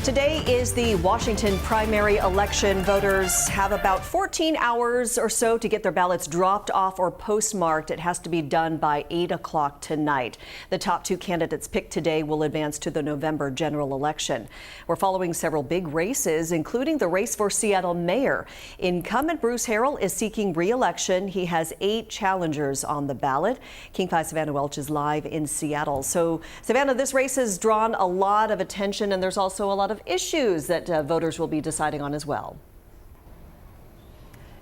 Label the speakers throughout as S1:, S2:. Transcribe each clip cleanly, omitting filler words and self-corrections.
S1: Today is the Washington primary election. Voters have about 14 hours or so to get their ballots dropped off or postmarked. It has to be done by 8 o'clock tonight. The top two candidates picked today will advance to the November general election. We're following several big races, including the race for Seattle mayor. Incumbent Bruce Harrell is seeking re-election. He has 8 challengers on the ballot. King 5 Savannah Welch is live in Seattle. So, Savannah, this race has drawn a lot of attention, and there's also a lot of issues that voters will be deciding on as well.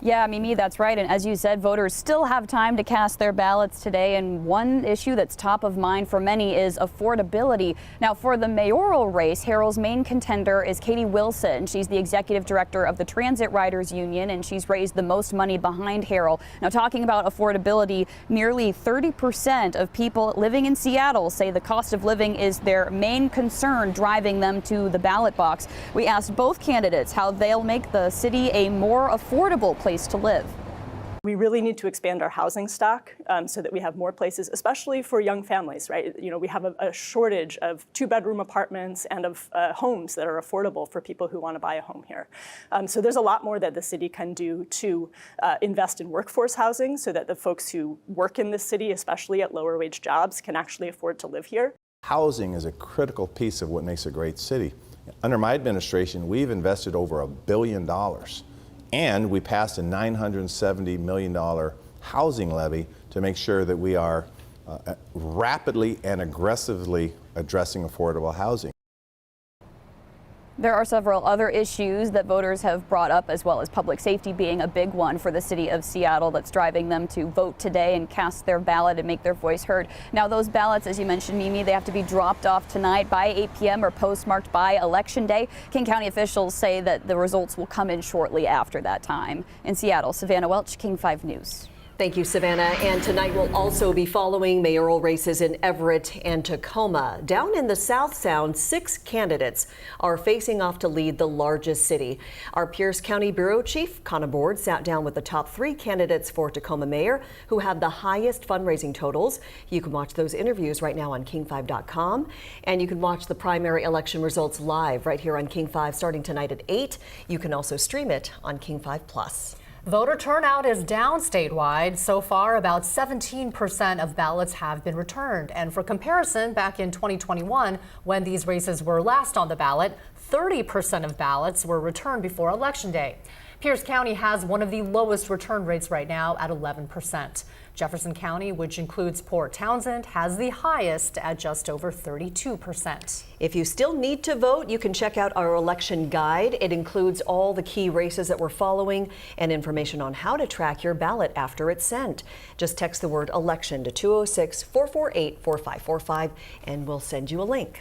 S2: Yeah, Mimi, that's right. And as you said, voters still have time to cast their ballots today. And one issue that's top of mind for many is affordability. Now, for the mayoral race, Harrell's main contender is Katie Wilson. She's the executive director of the Transit Riders Union, and she's raised the most money behind Harrell. Now, talking about affordability, nearly 30% of people living in Seattle say the cost of living is their main concern driving them to the ballot box. We asked both candidates how they'll make the city a more affordable place to live.
S3: We really need to expand our housing stock so that we have more places, especially for young families, right? You know, we have a shortage of 2-bedroom apartments and of homes that are affordable for people who want to buy a home here. So there's a lot more that the city can do to invest in workforce housing so that the folks who work in this city, especially at lower wage jobs, can actually afford to live here.
S4: Housing is a critical piece of what makes a great city. Under my administration, we've invested over $1 billion. And we passed a $970 million housing levy to make sure that we are rapidly and aggressively addressing affordable housing.
S2: There are several other issues that voters have brought up, as well as public safety being a big one for the city of Seattle that's driving them to vote today and cast their ballot and make their voice heard. Now, those ballots, as you mentioned, Mimi, they have to be dropped off tonight by 8 p.m. or postmarked by Election Day. King County officials say that the results will come in shortly after that time. In Seattle, Savannah Welch, King 5 News.
S1: Thank you, Savannah. And tonight we'll also be following mayoral races in Everett and Tacoma. Down in the South Sound, 6 candidates are facing off to lead the largest city. Our Pierce County Bureau Chief, Connor Board, sat down with the top 3 candidates for Tacoma mayor who have the highest fundraising totals. You can watch those interviews right now on king5.com. And you can watch the primary election results live right here on King 5 starting tonight at 8. You can also stream it on King 5 Plus.
S5: Voter turnout is down statewide. So far, about 17% of ballots have been returned. And for comparison, back in 2021, when these races were last on the ballot, 30% of ballots were returned before Election Day. Pierce County has one of the lowest return rates right now at 11%. Jefferson County, which includes Port Townsend, has the highest at just over 32%.
S1: If you still need to vote, you can check out our election guide. It includes all the key races that we're following and information on how to track your ballot after it's sent. Just text the word election to 206-448-4545 and we'll send you a link.